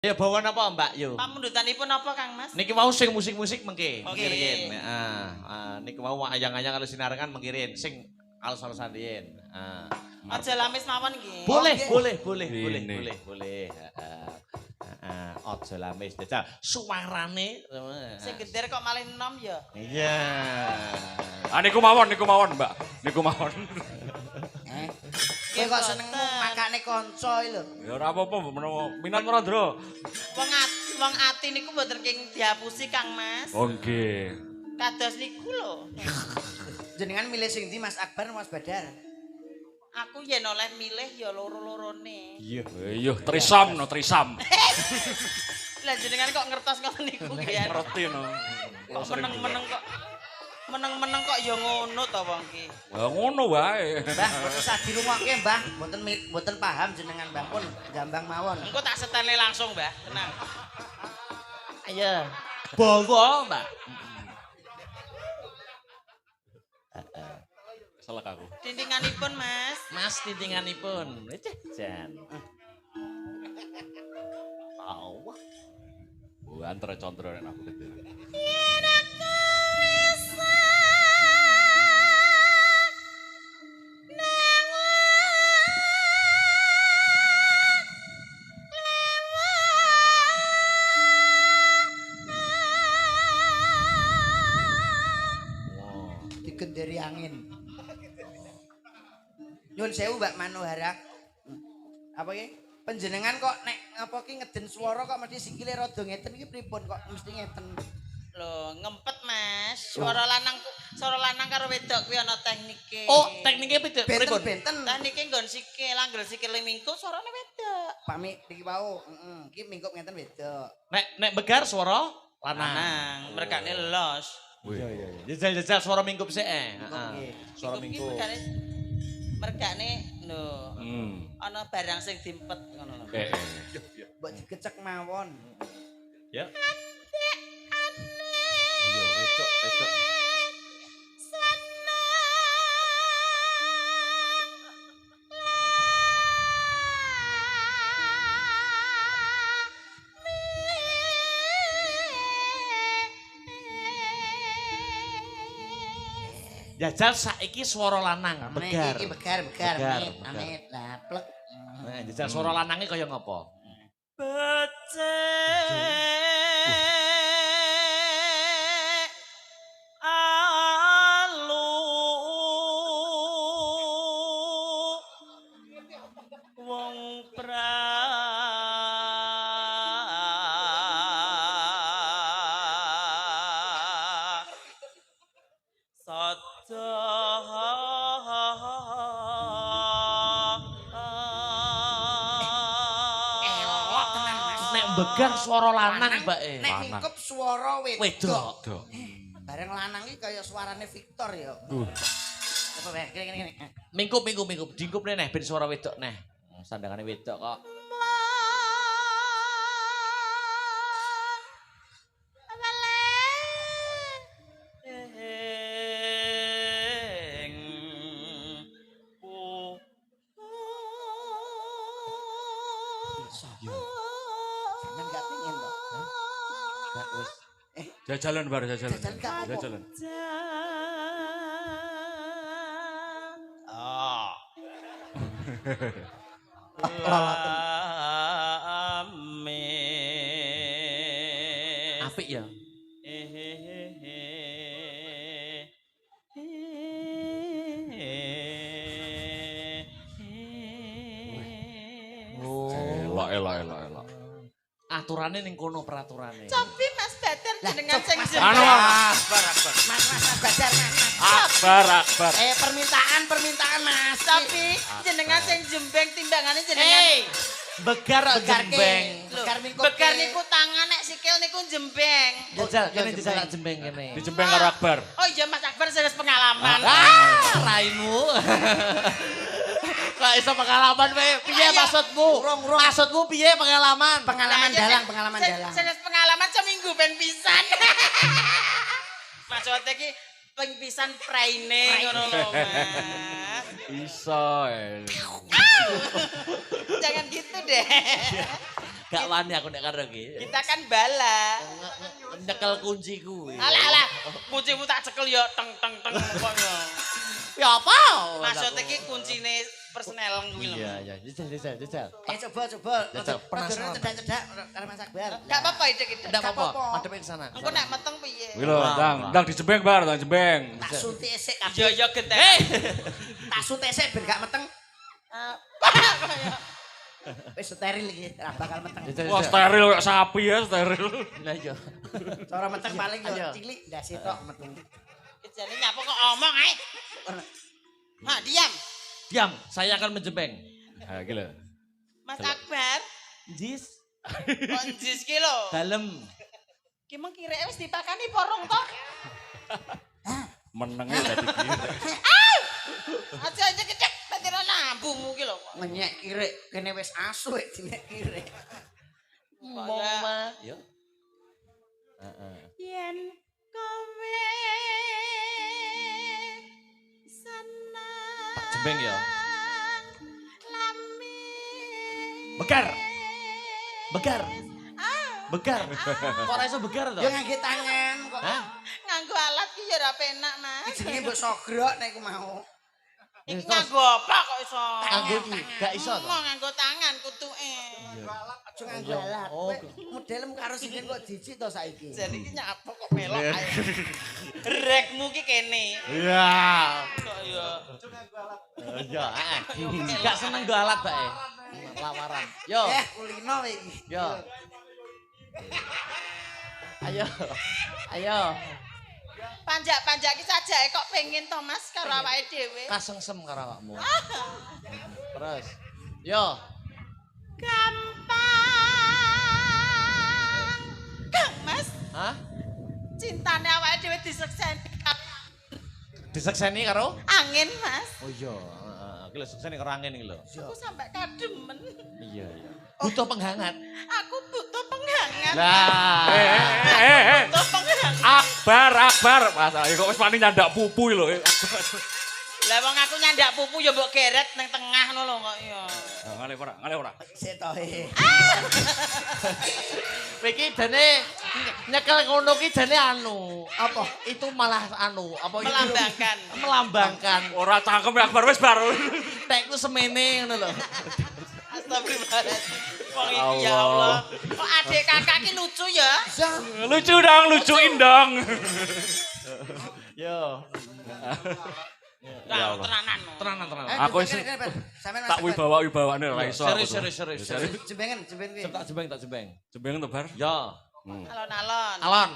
Ya bawa apa Mbak Yu? Pamundutanipun apa Kang Mas? Niki mau sing musik-musik mengke. Oke. Mengkirin. Niki mau ayang-ayang kalau sinarengan mengkirin sing alus-alusan riyen. Aja lamis mawon nggih. Boleh, Oke. boleh, boleh, Ini. boleh, boleh, boleh. Aja lamis jajal suarane. Sing geder kok malih enom ya. Iya. Niku mawon, Mbak. Niku mawon. Kowe kok seneng makane kanca lho. Ya ora apa-apa, menawa minat ora, Ndro. Wong ati niku mboten king dihapusi Kang Mas. Oh nggih. Kados niku lho. Jenengan milih sing ndi Mas Akbar Mas Badar? Aku yen oleh milih ya loro-lorone. Iya. Iya, trisam no, trisam. Lah jenengan kok ngertos ngoten niku nggih. Ngerti no. Kok meneng-meneng kok ya ngono to wong ki. Ya ngono wae. Mbah, mboten usah dirungokke, Mbah. Mboten paham jenengan, Mbah pun gambang mawon. Engko tak setene langsung, Mbah. Tenang. Ayo. Bawa, Mbak. Selek aku. Dindinganipun, Mas. Mas titinganipun. Jan. Awak. Antara condro nek aku gede. Digenderi angin. Nyun sewu Mbak Manohara. Apa ki? Panjenengan kok nek apa ki ngeden swara kok mesti sikile rada ngeten iki pripun kok mesti ngeten. Loh, ngempet, Mas. Suara lanang karo wedok kuwi ana teknike. Oh, tekniknya beda. Benten-benten. Teknike nggon sikil, angger sikile mingkuk suarane wedok. Pamit iki wau, iki mingkup ngeten wedok. Nek begar suara lanang. Lanang, merkane los. Iya iya. Jajal-jajal suara mingkup sik Nggih. Suara mingkup. Merkane lho. Hmm. Ana barang sing dimpet ngono lho. Mbok digecek mawon. Ya. Iya, wedok, wedok. Jajal saiki swara lanang, begar. Iki begar, Begar, amit, begar. amit. Lah plek. Nah, jajal swara lanange kaya ngapa? Becek alu wong Elok tenan Mas. Nek begar swara lanang, Mbak. Nek Lanang. mingkup swara wedok. Wedok. Dok. Bareng lanang iki kaya suarane Victor ya. Apa wae kene. Mingkup. Dingkup neh ben swara wedok neh. Sandangane wedok kok. Sampeyan gak pengen kok. Gak wis. Jajalan bar jajalan. Jajalan gak apa-apa. Jajalan. Ah. Amin. Apik ya. Elok. Aturane ning kono peraturane. Tapi Mas Badar Lah, jenengan cuk, sing Mas. Anu, jembek. Mas Badar Mas. Akbar. Permintaan Mas. Tapi jenengan sing jembeng timbangane jenengan. Begar Begar jembeng. Lho, Begar mingkup. Bekar niku tangan nek sikil niku jembeng. Jajal kene jembeng. jajal jembeng kene. Dijembeng karo Akbar. Oh iya Mas Akbar serius pengalaman. Raimu. Kok iso pengalaman wae? Piye Ayo. maksudmu? Urung. Maksudmu piye pengalaman? Pengalaman Nah, iya, dalang, Sen. pengalaman Sen- dalang. Serius pengalaman seminggu ben pisan. Maksudnya ki ping pisan praine ngono lho Mas. Iso. Jangan gitu deh. Gak wani aku nek karo iki. Kita kan bala. Nyekel kunci kuwi. Alah, kuncimu tak cekel ya teng teng teng kok ya. Ya apa? Maksud iki kuncine persnel kuwi lho. Iya, jajal. Coba. Jajal, penasaran. Cedak-cedak karo Mas Akbar. Gak apa-apa ide-ide. Ndak apa-apa, apa-apa. madhep ke sana. Engko nek meteng piye? Wih lho, ndang di jembeng bar, ndang jembeng. Tak suntik esek Iya kabeh. ya genteng. Tak suntik esek ben gak meteng. Kaya Wis steril iki, ora bakal meteng. Wah steril kayak sapi ya, steril. Lah iya. Cara meteng paling yo Ayo. cilik ndase tok meteng. jane nyapa kok omong ae. Ha, diam. Diam, saya akan menjembeng. Ah, iki lho. Mas Akbar, Jis, kok jis ki lho. dalem. Ki mung kireke wis dipakani porong to. Menenge dadi kiri. Aja kecek dadi nambungmu ki lho. Ngenyek kirik kene wis asu dinek kirik. Kaya Yo. Heeh. yen kowe seneng. Tak jembeng ya. Lami. Bekar. Bekar. Kok ora iso bekar to? Yo ngangge tangan kok. Hah? Nganggo alat ki ya ora penak, Mas. Iki jenenge mbok sogrok nek iku mau. Iki nganggo apa kok iso? Nganggo iki, gak iso to? Mau nganggo tangan kutuke. Aja nganggo alat. Oh. Kowe modelmu karo sinen kok jijik to saiki. Jadi iki nyapa kok melok ae. Rekmu ki kene. Iya. Kok ya. Iya, heeh. Gak seneng go alat bae. Lamaran. Yo, Kulino iki. yo. Ayo. Panjak-panjak ki sajake kok pengen to Mas karo awake dhewe. Kasengsem karo awakmu. Terus. Yo. Gampang. Kang Mas, Hah? cintane awake dhewe disekseni Disekseni karo? angin Mas. Oh iya, heeh. Iki lho sekseni karo angin iki lho. Aku sampai kademen. Iya. Butuh penghangat. Aku butuh penghangat. Lah. Butuh penghangat. Akbar. Masalah kok wis wani nyandak pupu lho. Lah wong aku nyandak pupu ya mbok geret nang tengah ngono lho kok ya. Ngale ora. Sik to he. Iki dene nyekel ngono ki dene anu. Apa? Itu malah anu, apa itu? Melambangkan. Ora cangkem ya Akbar wis bar. Tekku semene ngono lho. Astagfirullahaladzim. Wong iki ya Allah. Kok adik kakak ki lucu ya? Lucu dong, lucuin dong. Yo. Nah, tenanan. Tenanan. Aku sih tak wibawa-wibawane ora iso. Serius. Jembengen kuwi. Tak jembeng. Jembeng to bar. Yo. Alon-alon. Alon.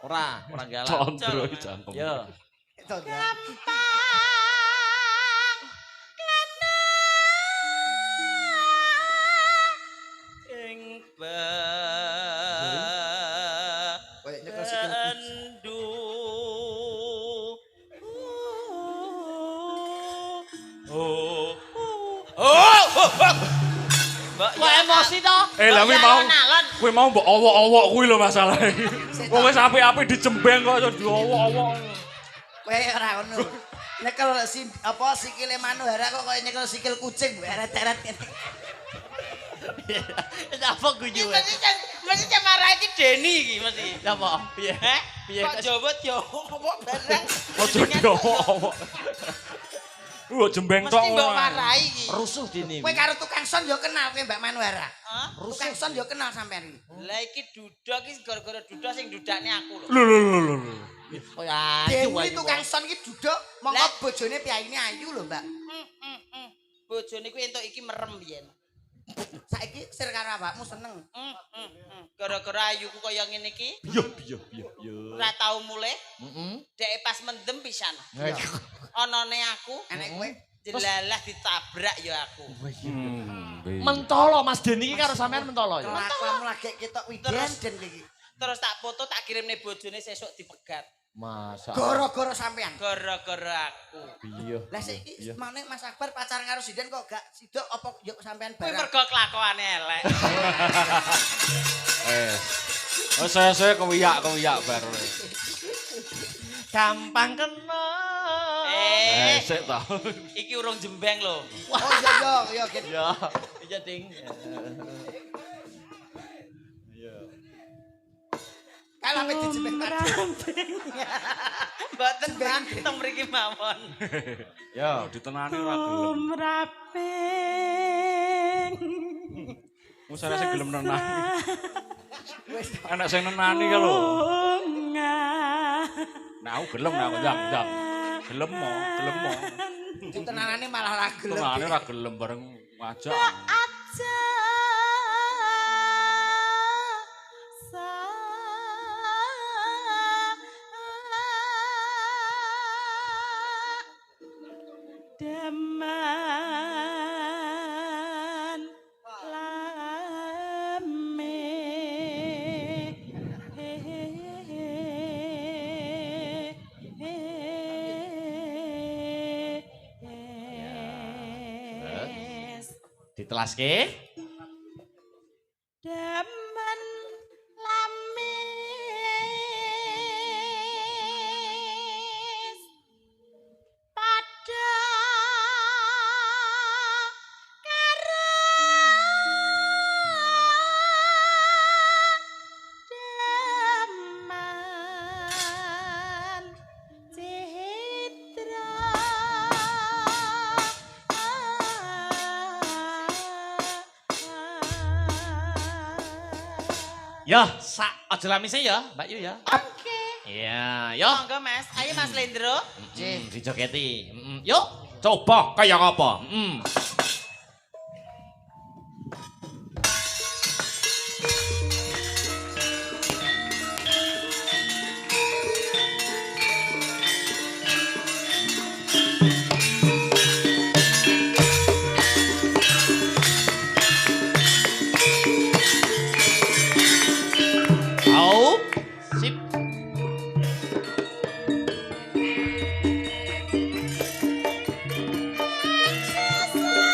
Ora galak. Condro cangkem. Yo. Itu ya. Gampang. Ing Kayak nyekel sikil. bandu. Mbak Kok emosi to? Lah kuwi ya, mau. alon-alon. Kuwi mau mbok owok-owok kuwi lho masalahe. Wong wis apik-apik dijembeng kok iso diowok-owok. Kowe ora ngono. Nyekel sikile Manuhara kok koyo nyekel sikil kucing eret-eret kene. Apa Iki guyu? mesti cemara iki Deni iki mesti. Apa? Piye? Heh? Piye? Kok jawet ya apa barang. Ojo diowok-owok. Jembeng tok. Mesti mbok marahi iki. Rusuh dini. Kowe karo tukang son yo kenal kowe Mbak Manuhara. Hah? Tukang son yo kenal sampean iki. Lah iki duda iki gara-gara duda sing dudakne aku lho. Lho. Oh ya, ayu Dewi ayu. tukang son iki duduk mongko Lah. bojone piyaine ayu lho Mbak. Bojone kuwi entuk iki merem biyen. Saiki sir karo awakmu seneng. Gara-gara ayuku kaya ngene iki Yo. ora tau mulih, Heeh. deke pas mendem pisan. Onone aku Enek kowe jelalah ditabrak ya aku. Mentolo Mas Deni iki karo sampean mentolo ya. kelakuanmu lagi ketok widen den iki. Terus tak foto tak kirimne bojone sesuk dipegat. Masa. Gara-gara sampean. Gara-gara aku. Iya. Lah saiki mane Mas Akbar pacaran karo Sinden kok gak sidok apa yo sampean Kuwi barang. mergo kelakuane elek. Saya kewiyak bar. Gampang kena. Eh, Sik to. iki urung jembeng lho. Oh iya gitu. Ya. Iya, Ding. Iya. Kalau sampai dijebek Mboten Pak, teng mriki mawon. Yo, Ditenani ora gelem. Raping. Wis ora sing gelem nenani. wis Anak sing nenani ka lho. Nah, aku gelem nah, jang. Gelem mo. ditenanane malah ra gelem. Tenane ora gelem bareng ngajak. Aja Deman lame ditelaske. Demen lamis pada karo Demen Citra. Yo, sak aja lamise ya, Mbak Yu ya. Oke. Iya, yo. Monggo Mas, ayo Mas Lendro. Dijogeti. Yuk, coba kayak apa? Au, sip. Sesa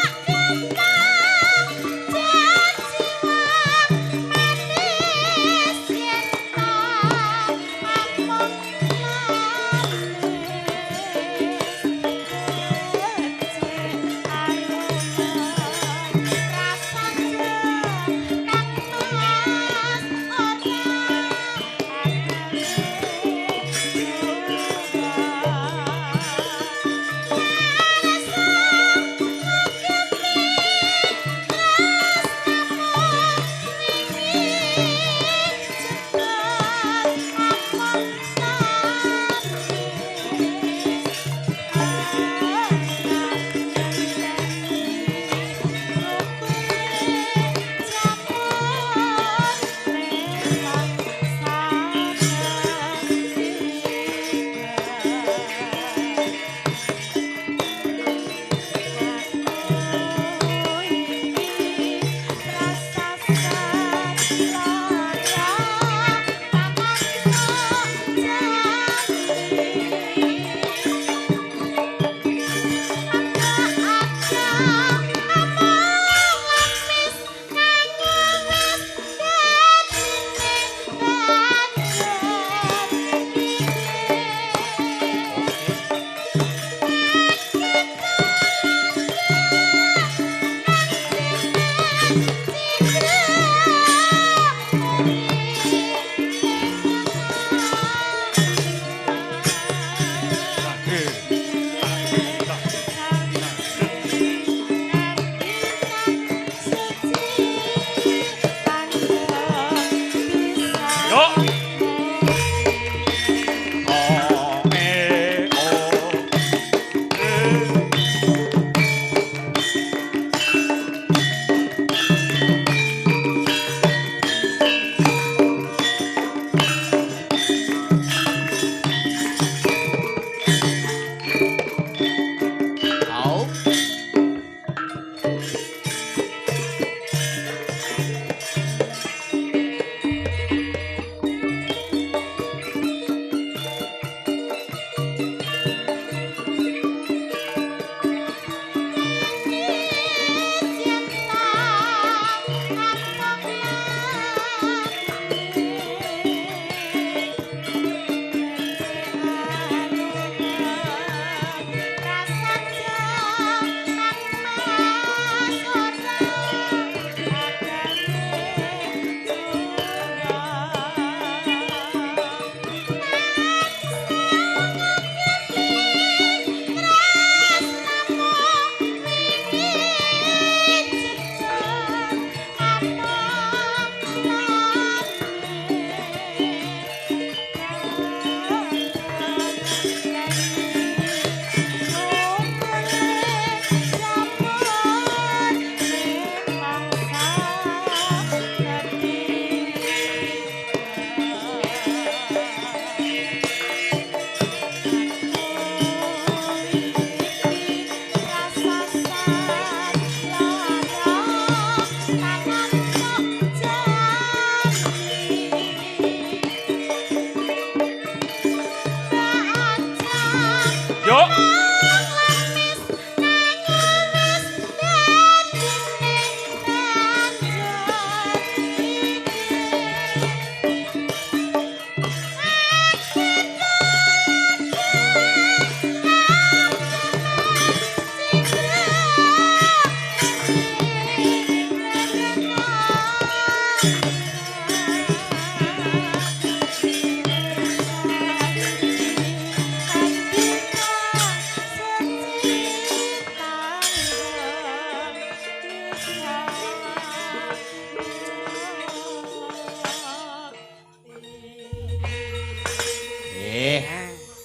Nggih.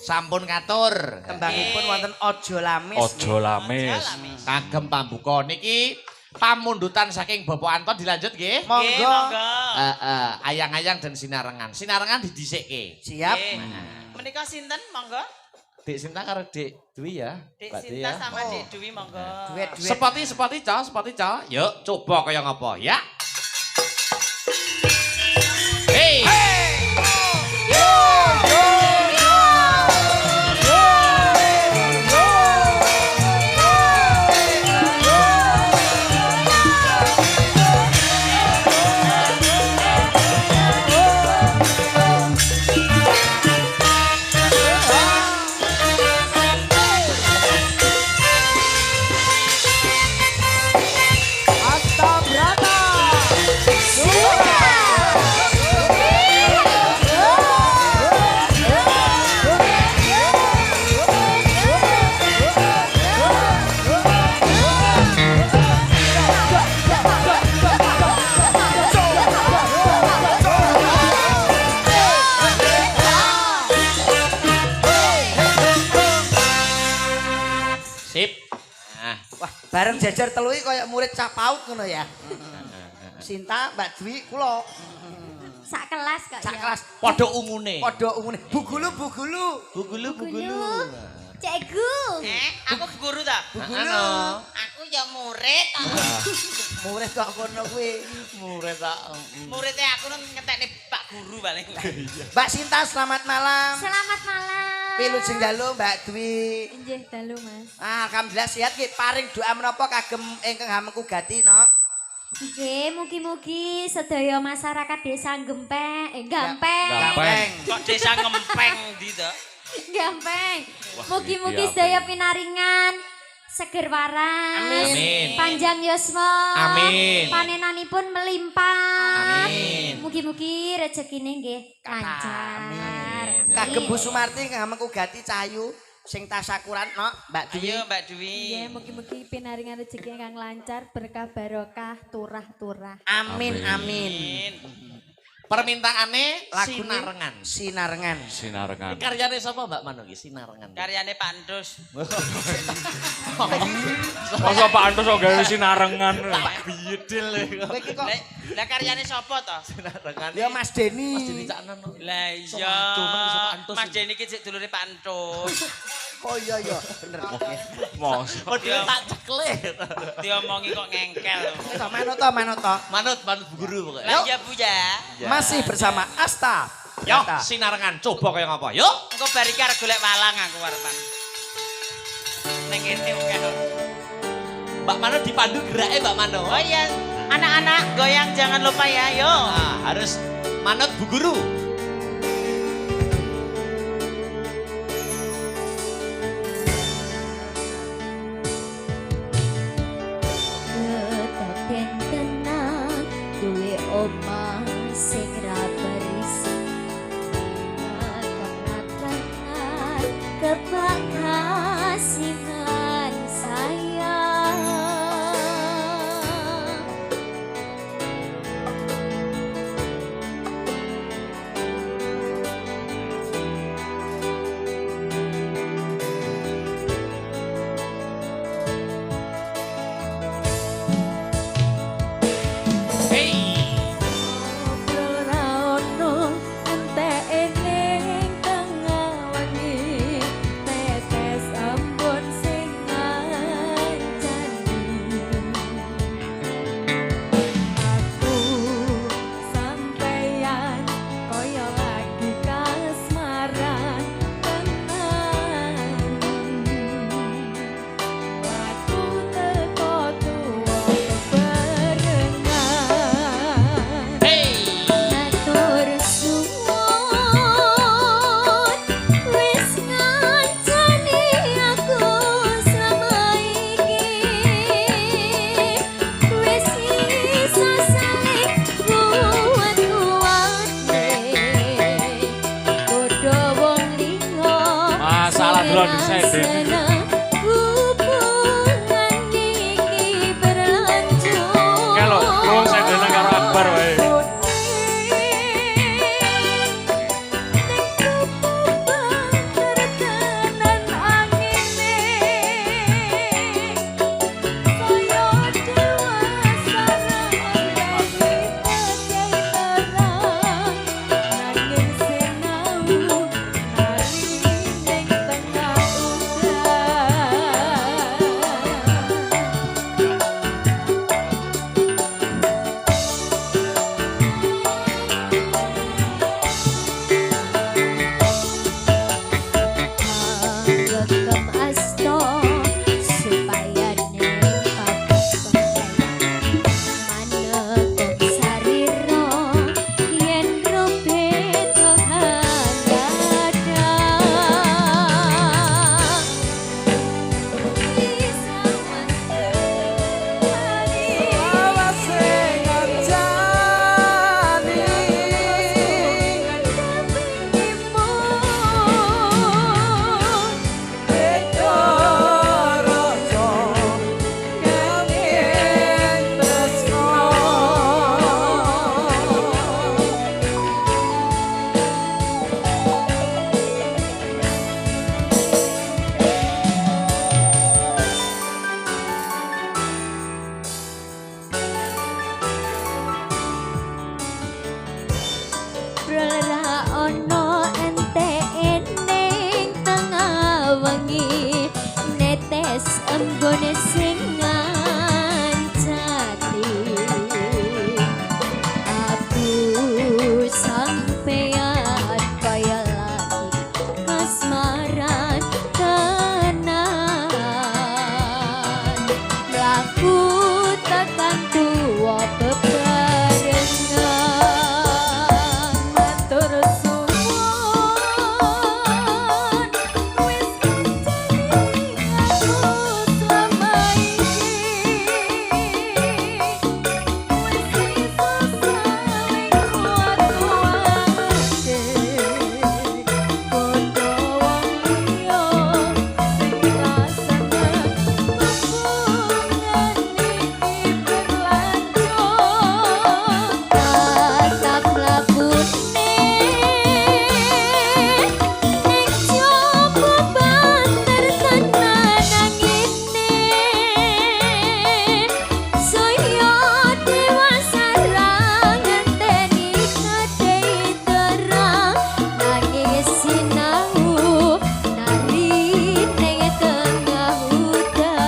Sampun katur. Tembangipun wonten Aja Lamis. Aja lamis. Kagem pambuka niki pamundutan saking Bapak Anton dilanjut nggih. Nggih, Monggo. monggo. Ayang-ayang dan sinarengan. Sinarengan didhisikke. Siap. Menika sinten monggo? Dik Sinta karo Dik Dwi ya. Dik Mbak Dwi Sinta ya. sama Dik Dwi monggo. Duet. Sepati Ca. Yuk, coba kaya ngapa ya. Hey. Sip. Nah, Wah, bareng jajar telui kaya murid cah PAUD ngono ya. Sinta, Mbak Dwi, kula Sak kelas kok sak ya. kelas padha umune. padha umune. Bugulu. Bugulu. Cikgu. Aku guru ta? Bugulu. Aku ya murid. Murid kok kono kuwi. Murid tak. Muridnya aku ngetekne Pak Guru paling. Mbak Sinta, selamat malam. Selamat malam. Pilujeng dalu Mbak Dwi. Injih dalu Mas. Alhamdulillah sehat nggih. Paring doa menapa kagem ingkang hamengku gati no. Nggih, mugi-mugi sedaya masyarakat desa Gampeng. Gampeng. Kok desa ngempeng di to? Gampeng. Wah, Mugi-mugi iki sedaya pinaringan seger waras. Amin. Panjang yuswa. Amin. Panenanipun melimpah. Amin. Mugi-mugi rezekine nggih lancar. Amin. Kagem Bu Sumarti ingkang hamengku gati cahayu sing tasakuran no Mbak Dwi. Ayo Mbak Dwi. Nggih, mugi-mugi pinaringan rezeki ingkang lancar, berkah barokah, turah-turah. Amin. Amin. Permintaane Lagune sinarengan. Sinarengan. Sinarengan. Karyane sapa Mbak Manu iki sinarengan? Karyane Pak Andus. Masa Pak Anto sok gawe sinarengan. Bidil. Kowe iki kok Lah karyane sapa to? Sinarengan. ya Mas Deni. Mas Dini Cak Nono. Lah Iso iya. cuman iso Pak Antus. Mas Deni iki sik dulure Pak Antus. Oh iya bener. Mos. Oh dia tak ceklet. Diomongi kok ngengkel. Manut to. Manut guru pokoknya. Lah iya Bu ya. Masih bersama Asta. Yo, Asta. sinarengan coba kaya ngapa? Yuk. Engko bar iki arep golek walang aku arepan. Ning kene akeh. Mbak Manu dipandu gerake Mbak Manu. Oh iya, anak-anak goyang jangan lupa ya. Yo. Nah, harus manut Bu Guru. Ketaden tenang, duwe omah sing ra berisi. Kenakangan, kebakasihan sayang. delon saya Deni. Kalau wong saya Deni karo Akbar wae. ngobrol ra ono entek ning tengah wengi netes embone sing ngancati aku sampean kaya lagi kasmaran tenan mlaku tekan tuwa bebarengan matur suwun wis kancani aku selama ini wis iso saling kuat-kuatke padha wong liya sing rasane hubungan iki berlanjut tatap lakune ning jopo banter tenan angine saya dewasa ra ngenteni kadai terang nanging sinau nari ning tengah hutan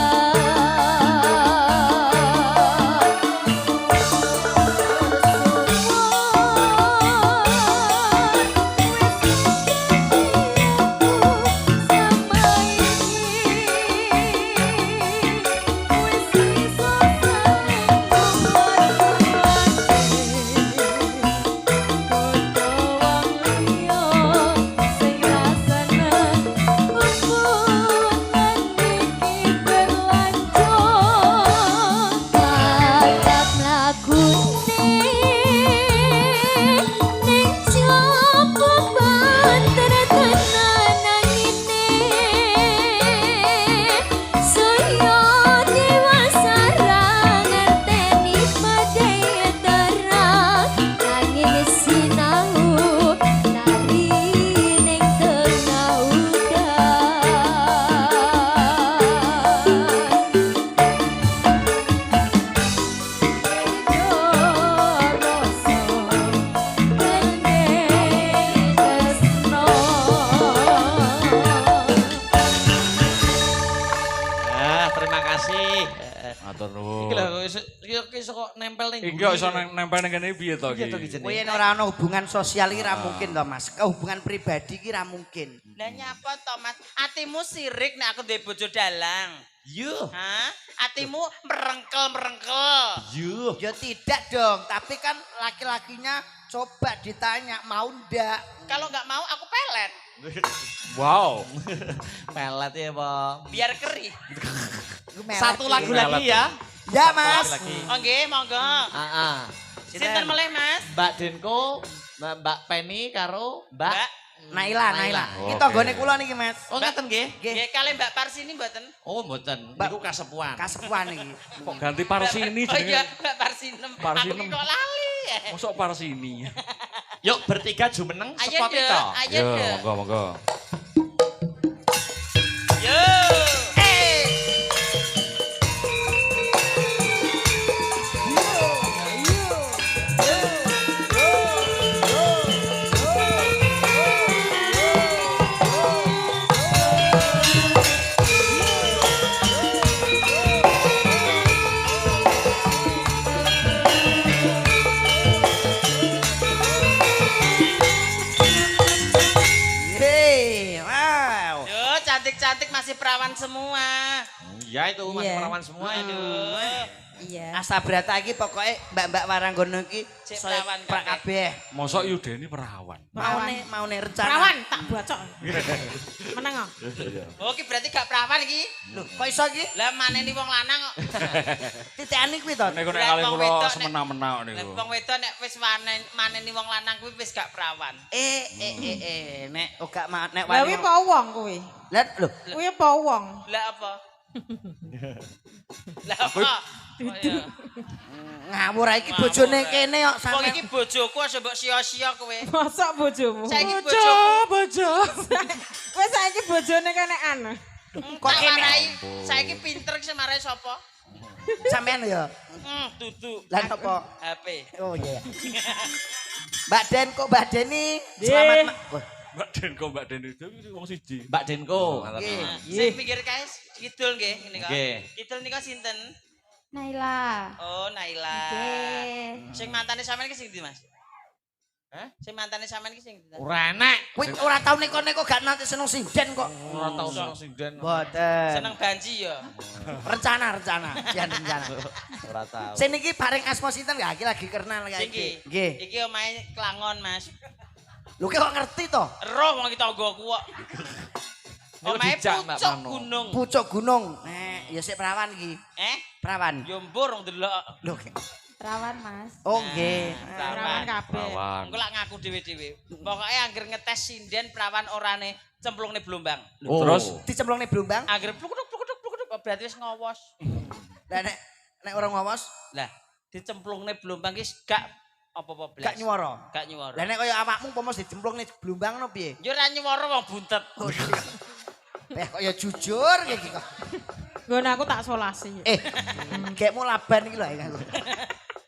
Terima kasih. Matur Iki lho nuwun. kok iso kok nempel ning Iki kok iso nempel ning kene piye to Piye to iki? iki jenenge? Kowe yen ora ana hubungan sosial iki ra mungkin to Mas. Hubungan pribadi iki ra mungkin. Lah nyapa to Mas? Atimu sirik nek aku duwe bojo dalang. Yuh. Hah? Atimu merengkel-merengkel. Yuh. Ya tidak dong, tapi kan laki-lakinya coba ditanya mau ndak. Kalau nggak mau aku pelet. Wow. Pelet ya, Bang. Biar keri. Iku melek Satu iki. lagu lagi ya. Ya Mas. Lagi. Oh nggih, monggo. Ah. Sinten meleh Mas? Mbak Denko, Mbak Penny karo Mbak Mbak. Naila. Oke. Kita nggone kula niki Mas. Oh ngaten nggih. Nggih, Nggih kali Mbak Parsini mboten. Oh mboten, Mbak- niku kasepuan. kasepuan iki. Kok ganti Parsini Oh iya, jenenge? Mbak Parsinem. Parsinem. Aku ki kok lali. Mosok Parsini. Yuk bertiga jumeneng Ayo spot deh, itu. ayo Yo, deh. monggo. Yo. Hei, wow. Yo, cantik-cantik masih perawan semua. Iya itu masih Iya. perawan semua itu. Iya. Asabrata iki pokoke mbak-mbak Waranggono iki Cek saya perawan prak kabeh. Mosok Yudeni perawan. Maune rencana. Perawan tak bocok. Meneng kok. Oh, ki berarti gak perawan iki. Lho, kok iso iki? Lah maneni wong lanang kok. Titikane kuwi to. Niku nek Lah, kali wong kula wedok nek- semena-mena Lah niku. wong wedok nek wis maneni wong lanang kuwi wis gak perawan. Nek ora nek Lah wani. kuwi apa wong kuwi? Lah lho, Kuwi apa wong? Lah apa? Lah apa? Oh iya. ngawur ae iki bojone kene kok Wong sampe. iki bojoku aja mbok sia-sia kowe. Mosok bojomu. Saiki bojoku bojo. Wis saiki bojone kenekan. kok marai. Saiki pinter ki marai sapa? Sampean ya. Dudu. Lah napa? HP. Oh iya. Mbak Den kok Mbak Deni. Nggih. Selamat Wah, Mbak Den itu wong siji. Mbak Denko. nggih. Sing pinggir kae kidul nggih ngene kok. Nggih. Kidul nika sinten? Naila. Oh, Naila. Nggih. Sing mantane sampean ki sing ndi, Mas? Hah? Sing mantane sampean ki sing ndi? Ora enek. Kuwi ora tau neko-neko gak nanti seneng sinden kok. Ora tau seneng sinden. Mboten. Seneng banji ya. Rencana. Sian rencana. Ora tau. Sing niki paring asma sinten gak iki lagi kenal kayak Sing iki. iki. Nggih. Iki omahe Klangon, Mas. Lho kok ngerti to? Roh wong iki tanggoku kok. Niku Omahe dijak, Mbak pucuk Mano. gunung. Pucuk gunung. Ya sik perawan iki. Perawan. Yo mbur wong delok. Lho. Perawan, Mas. Oh nggih. Perawan kabeh. Perawan. Engko lak ngaku dhewe-dhewe. Pokoke anggere ngetes sinden perawan orane cemplungne blombang. Oh. Terus Dicemplungne blombang. Anggere plukuduk berarti wis ngowos. Lah nek ora ngawas Lah, dicemplungne blombang ki gak apa-apa blas. gak nyuwara. Gak nyuwara. Lah nek kaya awakmu umpama dicemplungne blombang ngono piye? Yo ora nyuwara wong buntet. Kaya jujur iki kok. Nggon aku tak solasi. Gekmu laban iki lho aku.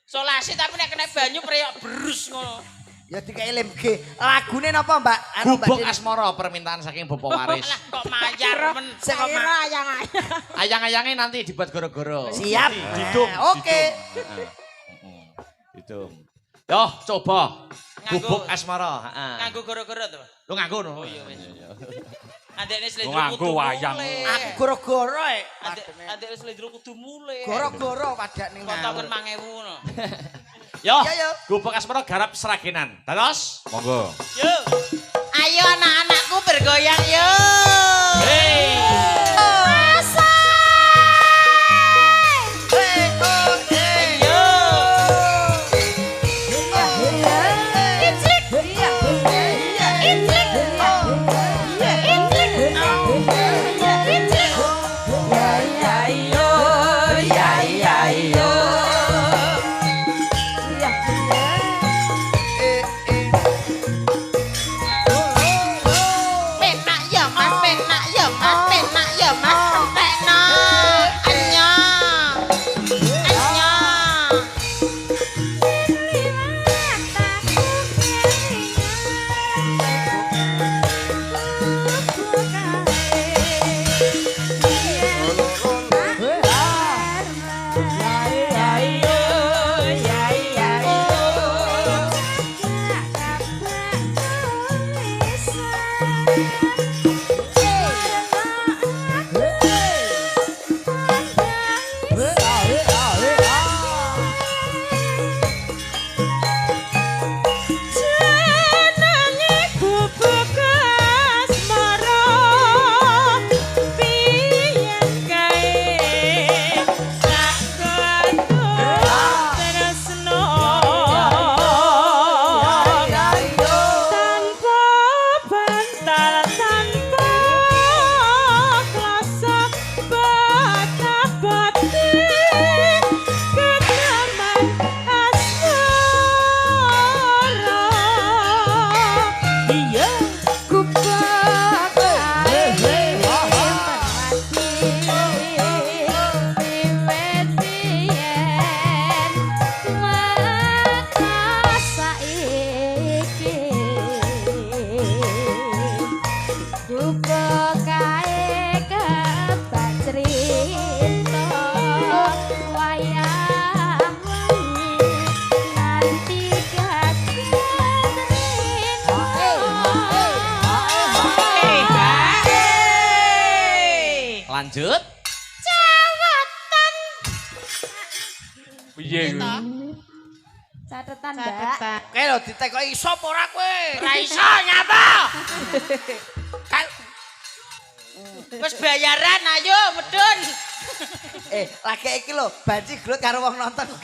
Solasi tapi nek kena banyu preyok berus ngono. Ya dikei lemge. Lagune napa, Mbak? Anu Mbak Gubuk Deni. asmara permintaan saking Bapak Waris. Alah kok mayar men. Sing kok Kira ayang-ayang. Ayang-ayangnya nanti dibuat goro-goro. Siap. Didum. Oke. Didum. Yo, coba. Nganggo- Gubuk asmara, heeh. Nganggo goro-goro to. Lu nganggo no. Oh iya wis. Adekne slendro Nganggo kudu wayang. mulih. Aku goro-goro Adekne slendro kudu mulih. Goro-goro padak ning Kotoken 5.000 ngono. Yo, Iya, yo. gubuk asmara garap seragenan. Terus, monggo. Yo. Ayo anak-anakku bergoyang yo. Yo. Penak ya Mas, penak ya Mas, penak ya Mas, penak. Anyang. Anyang. lanjut. Piye kuwi? Catetan, Mbak. Kae lho ditekoki sapa ora kowe? Ora iso nyapa. Wis bayaran ayo medun. Lagi iki lho, banci grut karo wong nonton.